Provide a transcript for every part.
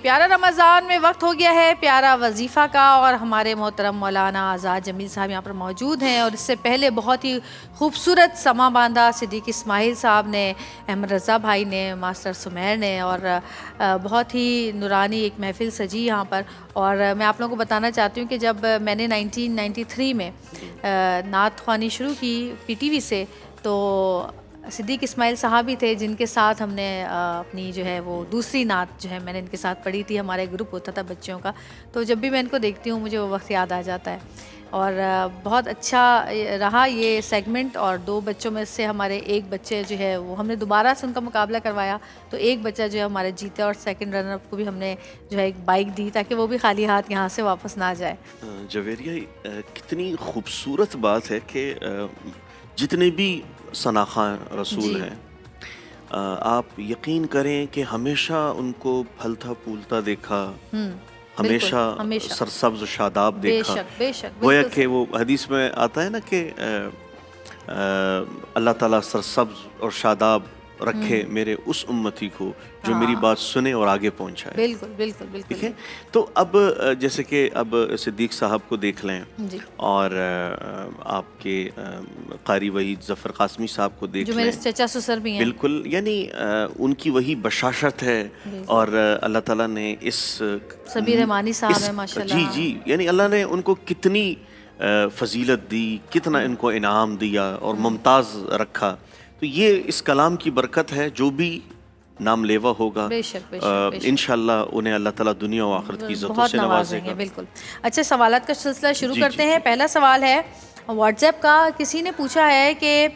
پیارا رمضان میں وقت ہو گیا ہے پیارا وظیفہ کا، اور ہمارے محترم مولانا آزاد جمیل صاحب یہاں پر موجود ہیں، اور اس سے پہلے بہت ہی خوبصورت سما باندھا صدیق اسماعیل صاحب نے، احمد رضا بھائی نے، ماسٹر سمیر نے، اور بہت ہی نورانی ایک محفل سجی یہاں پر۔ اور میں آپ لوگوں کو بتانا چاہتی ہوں کہ جب میں نے 1993 میں نعت خوانی شروع کی پی ٹی وی سے، تو صدیق اسماعیل صاحب ہی تھے جن کے ساتھ ہم نے اپنی جو ہے وہ دوسری نعت جو ہے میں نے ان کے ساتھ پڑھی تھی۔ ہمارا ایک گروپ ہوتا تھا بچوں کا، تو جب بھی میں ان کو دیکھتی ہوں مجھے وہ وقت یاد آ جاتا ہے، اور بہت اچھا رہا یہ سیگمنٹ۔ اور دو بچوں میں سے ہمارے ایک بچے جو ہے وہ ہم نے دوبارہ سے ان کا مقابلہ کروایا، تو ایک بچہ جو ہے ہمارے جیتا، اور سیکنڈ رنر اپ کو بھی ہم نے جو ہے ایک بائک دی تاکہ وہ بھی خالی ہاتھ یہاں سے واپس نہ جائے۔ جویریہ، کتنی خوبصورت بات ہے کہ جتنے بھی ثناخواں رسول ہیں، آپ یقین کریں کہ ہمیشہ ان کو پھلتا پھولتا دیکھا، ہمیشہ سرسبز و شاداب دیکھا۔ گویا کہ وہ حدیث میں آتا ہے نا کہ اللہ تعالیٰ سرسبز اور شاداب رکھے میرے اس امتی کو جو میری بات سنے اور آگے پہنچائے۔ بالکل بالکل بالکل ٹھیک ہے، تو اب جیسے کہ اب صدیق صاحب کو دیکھ لیں، اور آپ کے قاری وحید ظفر قاسمی صاحب کو دیکھ لیں، جو میرے چچا سسر بھی ہیں، بالکل، یعنی ان کی وہی بشاشت ہے، اور اللہ تعالیٰ نے اس سبیر رحمانی صاحب ہیں ماشاءاللہ، جی یعنی اللہ نے ان کو کتنی فضیلت دی، کتنا ان کو انعام دیا اور ممتاز رکھا۔ تو یہ اس کلام کی برکت ہے، جو بھی نام لیوا ہوگا انشاءاللہ انہیں اللہ تعالیٰ دنیا و آخرت کی عزتوں سے نوازے گا۔ بالکل۔ اچھا، سوالات کا سلسلہ شروع کرتے ہیں۔ پہلا سوال ہے واٹس ایپ کا، کسی نے پوچھا ہے کہ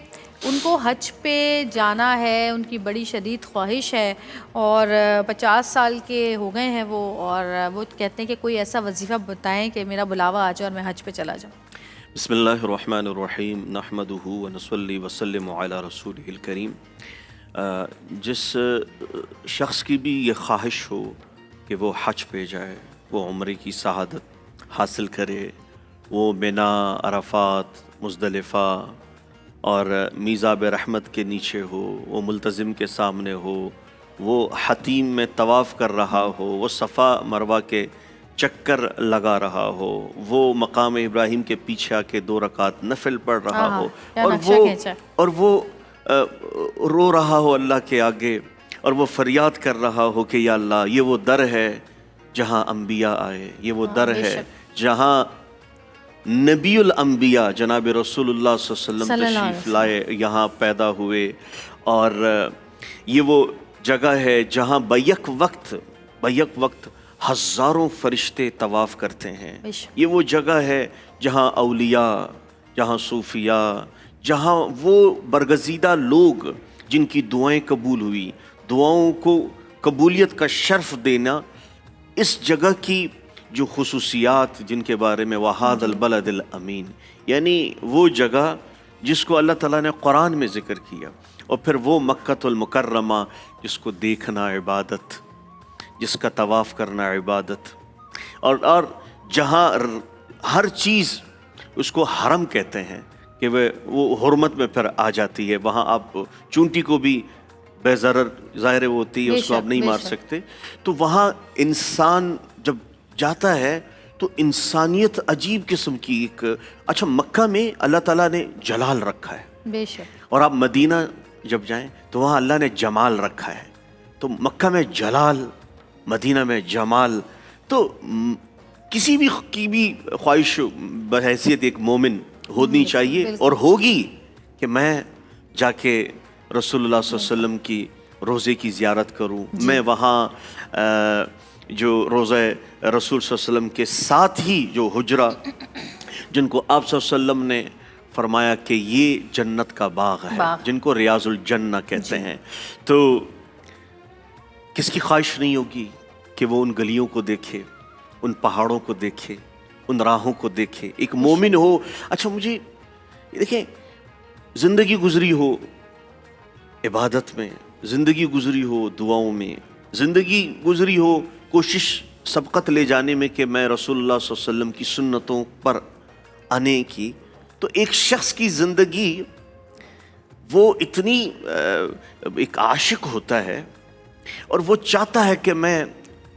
ان کو حج پہ جانا ہے، ان کی بڑی شدید خواہش ہے، اور 50 سال کے ہو گئے ہیں وہ، اور وہ کہتے ہیں کہ کوئی ایسا وظیفہ بتائیں کہ میرا بلاوا آ جائے اور میں حج پہ چلا جاؤں۔ بسم اللہ الرحمن الرحیم، نحمدہ ونصلی وسلم علی رسولہ الکریم۔ جس شخص کی بھی یہ خواہش ہو کہ وہ حج پہ جائے، وہ عمرے کی سعادت حاصل کرے، وہ منا، عرفات، مزدلفہ اور میزاب رحمت کے نیچے ہو، وہ ملتزم کے سامنے ہو، وہ حتیم میں طواف کر رہا ہو، وہ صفا مروہ کے چکر لگا رہا ہو، وہ مقام ابراہیم کے پیچھے آ کے 2 رکعت نفل پڑھ رہا ہو، اور وہ رو رہا ہو اللہ کے آگے، اور وہ فریاد کر رہا ہو کہ یا اللہ، یہ وہ در ہے جہاں انبیاء آئے، یہ وہ در ہے جہاں نبی الانبیاء جناب رسول اللہ صلی اللہ علیہ وسلم تشریف لائے، یہاں پیدا ہوئے، اور یہ وہ جگہ ہے جہاں بیک وقت ہزاروں فرشتے طواف کرتے ہیں۔ یہ وہ جگہ ہے جہاں اولیاء، جہاں صوفیاء، جہاں وہ برگزیدہ لوگ جن کی دعائیں قبول ہوئی، دعاؤں کو قبولیت کا شرف دینا، اس جگہ کی جو خصوصیات جن کے بارے میں وَهَذَا الْبَلَدِ الْأَمِينَ، یعنی وہ جگہ جس کو اللہ تعالیٰ نے قرآن میں ذکر کیا، اور پھر وہ مکۃ المکرمہ جس کو دیکھنا عبادت، جس کا طواف کرنا عبادت، اور جہاں ہر چیز اس کو حرم کہتے ہیں کہ وہ حرمت میں پھر آ جاتی ہے۔ وہاں آپ چونٹی کو بھی بے ضرر ظاہر ہوتی ہے، اس کو آپ نہیں مار سکتے۔ تو وہاں انسان جب جاتا ہے تو انسانیت عجیب قسم کی ایک، اچھا مکہ میں اللہ تعالیٰ نے جلال رکھا ہے، بے شک، اور آپ مدینہ جب جائیں تو وہاں اللہ نے جمال رکھا ہے۔ تو مکہ میں جلال، مدینہ میں جمال۔ تو کسی بھی کی بھی خواہش بحیثیت ایک مومن ہونی چاہیے، اور ہوگی، کہ میں جا کے رسول اللہ صلی اللہ علیہ وسلم کی روزے کی زیارت کروں، میں وہاں جو روزہ رسول صلی اللہ علیہ وسلم کے ساتھ ہی جو حجرہ جن کو آپ صلی اللہ علیہ وسلم نے فرمایا کہ یہ جنت کا باغ ہے، جن کو ریاض الجنہ کہتے ہیں، تو کس کی خواہش نہیں ہوگی کہ وہ ان گلیوں کو دیکھے، ان پہاڑوں کو دیکھے، ان راہوں کو دیکھے، ایک مومن ہو۔ اچھا مجھے دیکھیں، زندگی گزری ہو عبادت میں، زندگی گزری ہو دعاؤں میں، زندگی گزری ہو کوشش سبقت لے جانے میں کہ میں رسول اللہ صلی اللہ علیہ وسلم کی سنتوں پر آنے کی، تو ایک شخص کی زندگی وہ اتنی ایک عاشق ہوتا ہے، اور وہ چاہتا ہے کہ میں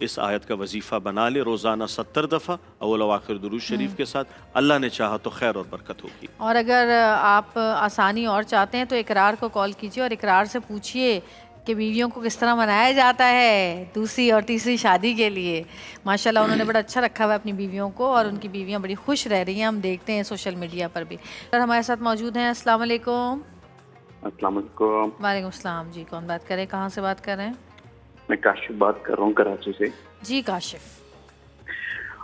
اس آیت کا وظیفہ بنا لے روزانہ 70 دفعہ اول و آخر درود شریف کے ساتھ، اللہ نے چاہا تو خیر اور برکت ہوگی۔ اور اگر آپ آسانی اور چاہتے ہیں تو اقرار کو کال کیجیے اور اقرار سے پوچھیے کہ بیویوں کو کس طرح منایا جاتا ہے دوسری اور تیسری شادی کے لیے۔ ماشاءاللہ انہوں نے بڑا اچھا رکھا ہوا ہے اپنی بیویوں کو، اور ان کی بیویاں بڑی خوش رہ رہی ہیں، ہم دیکھتے ہیں سوشل میڈیا پر بھی۔ اور ہمارے ساتھ موجود ہیں، السلام علیکم۔ السلام علیکم۔ وعلیکم السلام جی، کون بات کریں، کہاں سے بات کر رہے ہیں؟ میں کاشف بات کر رہا ہوں کراچی سے۔ جی کاشف۔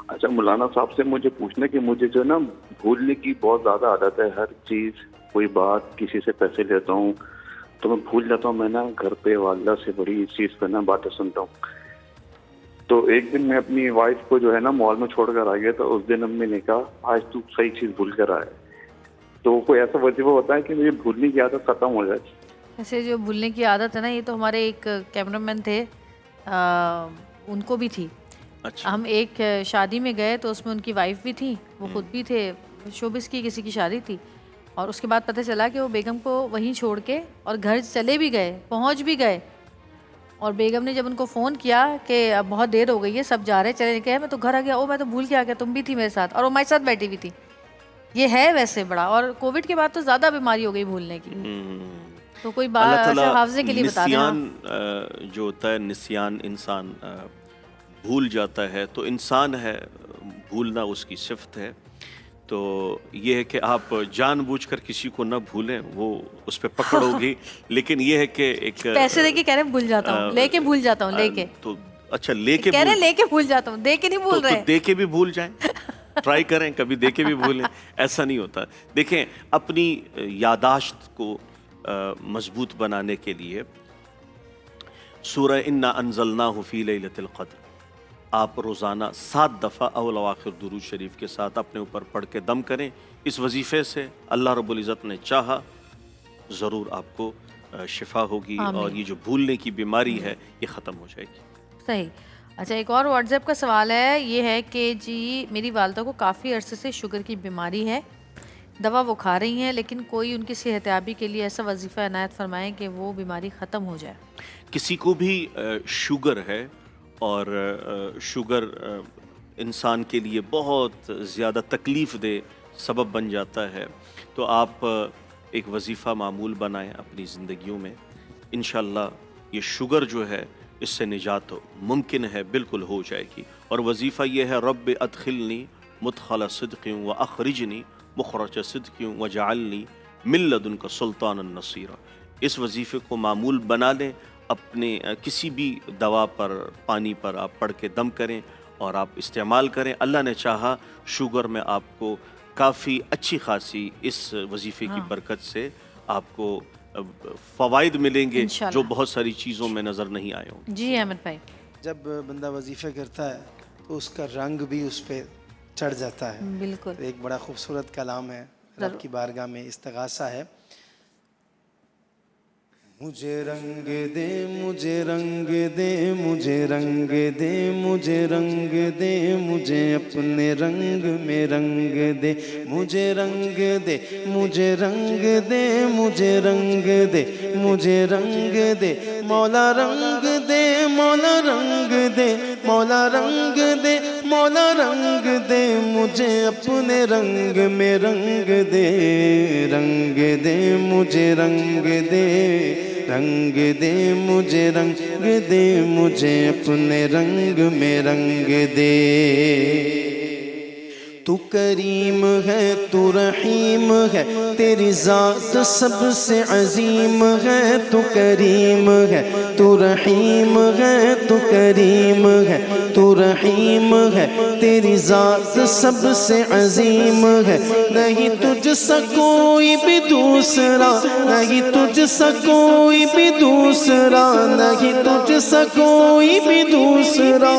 اچھا مولانا صاحب سے مجھے پوچھنا کہ مجھے جو نا بھولنے کی بہت زیادہ عادت ہے، ہر چیز کوئی بات کسی سے پیسے لیتا ہوں تو میں بھول جاتا ہوں۔ میں نا گھر پہ والدہ سے بڑی اس چیز پہ نا باتیں سنتا ہوں۔ تو ایک دن میں اپنی وائف کو جو ہے نا مال میں چھوڑ کر آ گیا، تو اس دن امی نے کہا آج تو صحیح چیز بھول کر آئے۔ تو کوئی ایسا وظیفہ ہوتا ہے کہ مجھے بھولنے کی عادت ختم ہو جائے؟ ایسے جو بھولنے کی عادت ہے نا، یہ تو ہمارے ایک کیمرہ مین تھے، ان کو بھی تھی۔ اچھا، ہم ایک شادی میں گئے تو اس میں ان کی وائف بھی تھی، وہ خود بھی تھے، شوبز کی کسی کی شادی تھی، اور اس کے بعد پتہ چلا کہ وہ بیگم کو وہیں چھوڑ کے اور گھر چلے بھی گئے، پہنچ بھی گئے، اور بیگم نے جب ان کو فون کیا کہ اب بہت دیر ہو گئی ہے، سب جا رہے چلے گئے، میں تو گھر آ گیا، او میں تو بھول کے آ گیا، تم بھی تھی میرے ساتھ، اور وہ ہمارے ساتھ بیٹھی بھی تھی۔ یہ ہے ویسے بڑا، اور کووڈ کے بعد تو زیادہ بیماری ہو گئی بھولنے کی، تو کوئی اللہ بات تعالیٰ حافظے کے لیے بتا دیں۔ نسیان جو ہوتا ہے، نسیان انسان بھول جاتا ہے، تو انسان ہے، بھولنا اس کی صفت ہے۔ تو یہ ہے کہ آپ جان بوجھ کر کسی کو نہ بھولیں، وہ اس پہ پکڑ ہوگی، لیکن یہ ہے کہ ایک پیسے دے کے کہہ رہے ہیں بھول جاتا ہوں، لے کے بھول جاتا ہوں، لے کے تو اچھا لے کے کہہ رہے ہیں لے کے بھول جاتا ہوں، دے کے نہیں بھول تو رہے۔ دے کے بھی بھول جائیں، ٹرائی کریں، کبھی دے کے بھی بھولیں، ایسا نہیں ہوتا۔ دیکھیں، اپنی یاداشت کو مضبوط بنانے کے لیے سورہ انا انزلناہ فی لیلۃ القدر آپ روزانہ 7 دفعہ اول و آخر درود شریف کے ساتھ اپنے اوپر پڑھ کے دم کریں۔ اس وظیفے سے اللہ رب العزت نے چاہا ضرور آپ کو شفا ہوگی، اور یہ جو بھولنے کی بیماری ہے یہ ختم ہو جائے گی۔ صحیح۔ اچھا، ایک اور واٹس ایپ کا سوال ہے، یہ ہے کہ جی میری والدہ کو کافی عرصے سے شوگر کی بیماری ہے، دوا وہ کھا رہی ہیں، لیکن کوئی ان کی صحتیابی کے لیے ایسا وظیفہ عنایت فرمائیں کہ وہ بیماری ختم ہو جائے۔ کسی کو بھی شوگر ہے، اور شوگر انسان کے لیے بہت زیادہ تکلیف دہ سبب بن جاتا ہے، تو آپ ایک وظیفہ معمول بنائیں اپنی زندگیوں میں، انشاءاللہ یہ شوگر جو ہے اس سے نجات ممکن ہے، بالکل ہو جائے گی۔ اور وظیفہ یہ ہے رب ادخلنی مدخل صدق و اخرجنی مخرج صدق وجعلنی من لدنک سلطانا نصیرا۔ اس وظیفے کو معمول بنا لیں، اپنے کسی بھی دوا پر، پانی پر آپ پڑھ کے دم کریں اور آپ استعمال کریں۔ اللہ نے چاہا شوگر میں آپ کو کافی اچھی خاصی اس وظیفے کی برکت سے آپ کو فوائد ملیں گے جو بہت ساری چیزوں میں نظر نہیں آئے ہوں۔ جی احمد بھائی۔ جب بندہ وظیفے کرتا ہے تو اس کا رنگ بھی اس پہ چڑھ جاتا ہے۔ بالکل، ایک بڑا خوبصورت کلام ہے، رب کی بارگاہ میں استغاثہ ہے۔ مجھے رنگ دے، مجھے رنگ دے، مجھے رنگ دے، مجھے رنگ دے، مجھے اپنے رنگ میں رنگ دے، مجھے رنگ دے، مجھے رنگ دے، مجھے رنگ دے، مجھے رنگ دے، مولا رنگ دے، مولا رنگ دے، مولا رنگ دے، مولا رنگ دے، مجھے اپنے رنگ میں رنگ دے، رنگ دے، مجھے رنگ دے، رنگ دے، مجھے رنگ دے، مجھے اپنے رنگ میں رنگ دے۔ تو کریم ہے، تو رحیم ہے، تیری ذات سب سے عظیم ہے۔ تو کریم ہے، تو رحیم ہے، تو کریم ہے، تو رحیم ہے، تیری ذات سب سے عظیم ہے۔ نہیں تجھ سا کوئی بھی دوسرا، نہیں تجھ سا کوئی بھی دوسرا، نہیں تجھ سا کوئی بھی دوسرا۔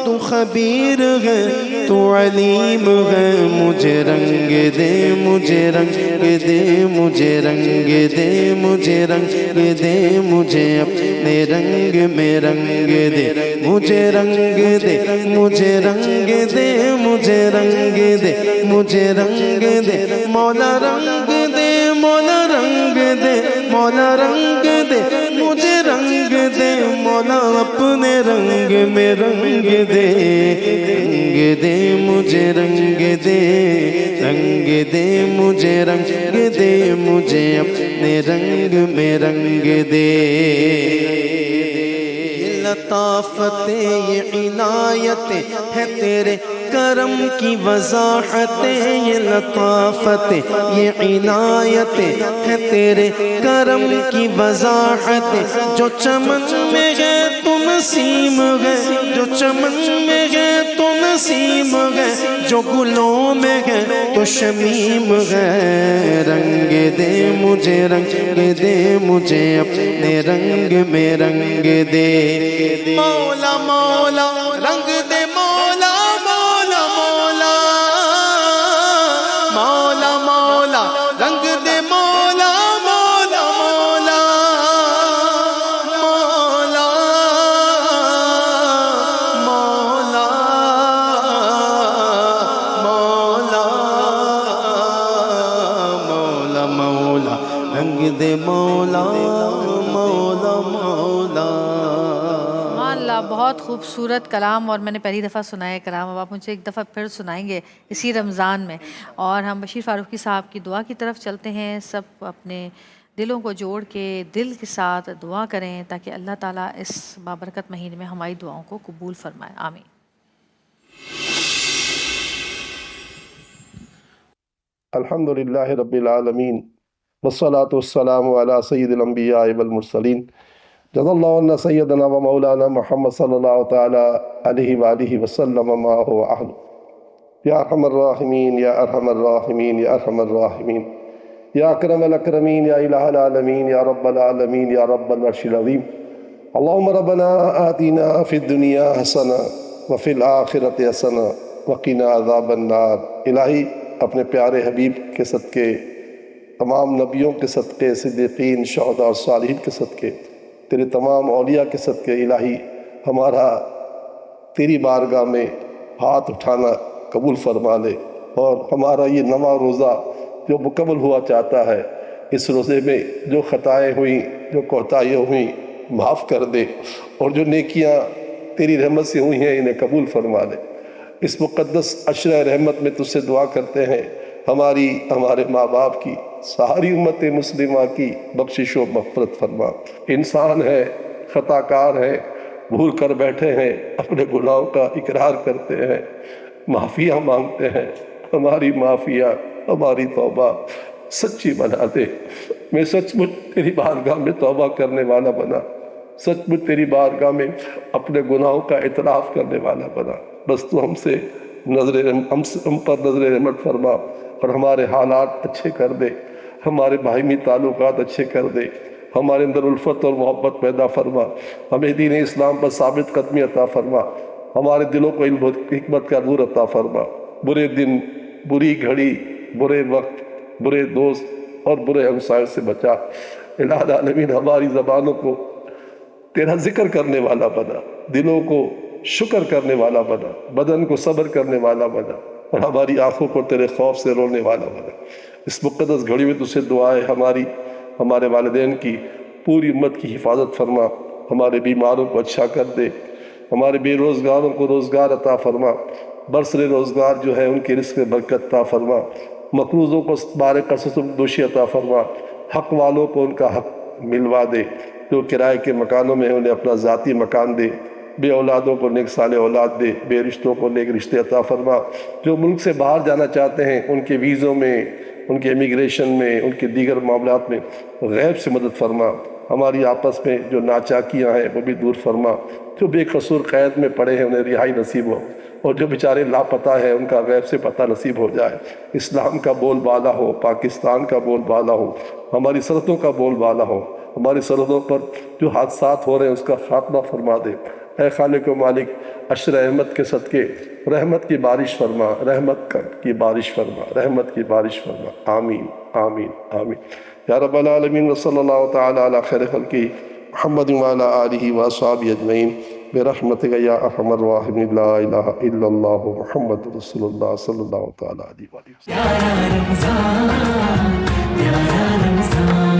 تو خبیر ہے، تو علیم ہے، مجھے رنگ دے، مجھے رنگ دے، مجھے رنگ دے، مجھے رنگ دے، مجھے اپنے رنگ میں رنگ دے، مجھے رنگ دے، مجھے رنگ دے، مجھے رنگ دے، مجھے رنگ دے، مولا رنگ دے، مولا رنگ دے، مولا رنگ دے، مجھے رنگ دے، مولا اپنے رنگ میں رنگ دے، رنگ دے مجھے رنگ دے، رنگ دے مجھے رنگ دے، مجھے اپنے رنگ میں رنگ دے۔ یہ لطافتیں یہ عنایتیں ہے تیرے کرم کی وضاحتیں، یہ لطافتیں یہ عنایتیں ہے تیرے کرم کی وضاحتیں، جو چمن میں ہے تو نسیم ہے، جو چمن میں ہے تو نسیم ہے، جو گلوں میں ہے تو شمیم ہے۔ رنگ دے مجھے رنگ دے، مجھے اپنے رنگ میں رنگ دے۔ مولا مولا رنگ دے، مولا مولا مولا، مولا مولا رنگ دے، مولا مولا مولا، مولا مولا مولا، مولا مولا رنگ دے، مولا مولا مولا۔ اللہ بہت خوبصورت کلام، اور میں نے پہلی دفعہ سنا ہے کلام، اب آپ مجھے ایک دفعہ پھر سنائیں گے اسی رمضان میں۔ اور ہم بشیر فاروقی صاحب کی دعا کی طرف چلتے ہیں۔ سب اپنے دلوں کو جوڑ کے دل کے ساتھ دعا کریں تاکہ اللہ تعالیٰ اس بابرکت مہینے میں ہماری دعاؤں کو قبول فرمائے۔ آمین۔ الحمد للہ رب العالمین، والصلاة والسلام علی سید الانبیاء والمرسلین، جزا اللہ عنا سیدنا و مولانا محمد صلی اللہ تعالی علیہ وآلہ وسلم ما هو اہل۔ یا ارحم الراحمین یا ارحم الراحمین یا ارحم الراحمین، یا اکرم الاکرمین، یا الہ العالمین، یا رب العالمین، یا رب العرش العظیم۔ اللہم ربنا آتنا فی الدنیا حسنہ وفی الآخرۃ حسنہ وقنا عذاب النار۔ الہی اپنے پیارے حبیب کے صدقے، تمام نبیوں کے صدقے، صدیقین، شہداء اور صالحین کے صدقے، تیرے تمام اولیاء کے صدقے، الہی ہمارا تیری بارگاہ میں ہاتھ اٹھانا قبول فرما لے، اور ہمارا یہ نواں روزہ جو مکمل ہوا چاہتا ہے، اس روزے میں جو خطائیں ہوئیں، جو کوتاہیاں ہوئیں معاف کر دے، اور جو نیکیاں تیری رحمت سے ہوئی ہیں انہیں قبول فرما لے۔ اس مقدس عشرہ رحمت میں تجھ سے دعا کرتے ہیں، ہماری، ہمارے ماں باپ کی، ساری امت مسلمہ کی بخشش و مغفرت فرما۔ انسان ہے، خطا کار ہے، بھول کر بیٹھے ہیں، اپنے گناہوں کا اقرار کرتے ہیں، معافیاں مانگتے ہیں، ہماری معافیاں، ہماری توبہ سچی بنا دے۔ میں سچ مچ تیری بارگاہ میں توبہ کرنے والا بنا، سچ مچ تیری بارگاہ میں اپنے گناہوں کا اعتراف کرنے والا بنا۔ بس تو ہم پر نظر رحمت فرما، اور ہمارے حالات اچھے کر دے، ہمارے باہمی تعلقات اچھے کر دے، ہمارے اندر الفت اور محبت پیدا فرما، ہمیں دین اسلام پر ثابت قدمی عطا فرما، ہمارے دلوں کو علم و حکمت کا نور عطا فرما۔ برے دن، بری گھڑی، برے وقت، برے دوست اور برے ہمسایوں سے بچا۔ الہ العالمین ہماری زبانوں کو تیرا ذکر کرنے والا بنا، دلوں کو شکر کرنے والا بنا، بدن کو صبر کرنے والا بنا، اور ہماری آنکھوں کو تیرے خوف سے رونے والا بنا۔ اس مقدس گھڑی میں تجھ سے دعا ہے، ہمارے والدین کی، پوری امت کی حفاظت فرما، ہمارے بیماروں کو اچھا کر دے، ہمارے بے روزگاروں کو روزگار عطا فرما، برسر روزگار جو ہے ان کے رزق میں برکت عطا فرما، مقروضوں کو بارے قصص دوشی عطا فرما، حق والوں کو ان کا حق ملوا دے، جو کرائے کے مکانوں میں ہیں انہیں اپنا ذاتی مکان دے، بے اولادوں کو نیک صالح اولاد دے، بے رشتوں کو نیک رشتے عطا فرما، جو ملک سے باہر جانا چاہتے ہیں ان کے ویزوں میں، ان کے امیگریشن میں، ان کے دیگر معاملات میں غیب سے مدد فرما۔ ہماری آپس میں جو ناچاکیاں ہیں وہ بھی دور فرما، جو بے قصور قید میں پڑے ہیں انہیں رہائی نصیب ہو، اور جو بیچارے لاپتہ ہیں ان کا غیب سے پتہ نصیب ہو جائے۔ اسلام کا بول بالا ہو، پاکستان کا بول بالا ہو، ہماری سرحدوں کا بول بالا ہو، ہماری سرحدوں پر جو حادثات ہو رہے ہیں اس کا خاتمہ فرما دے۔ اے خالق و مالک، عشر رحمت کے صدقے رحمت کی بارش فرما، رحمت کی بارش فرما، رحمت کی بارش فرما۔ آمین آمین آمین یا رب العالمین۔ وصلی اللہ تعالی علی خیر خلقہ محمد وعلی آلہ واصحابہ اجمعین برحمتک یا ارحم الراحمین۔ لا الہ الا اللہ محمد رسول اللہ صلی اللہ تعالی علیہ وآلہ وسلم۔ پیارا رمضان، پیارا رمضان۔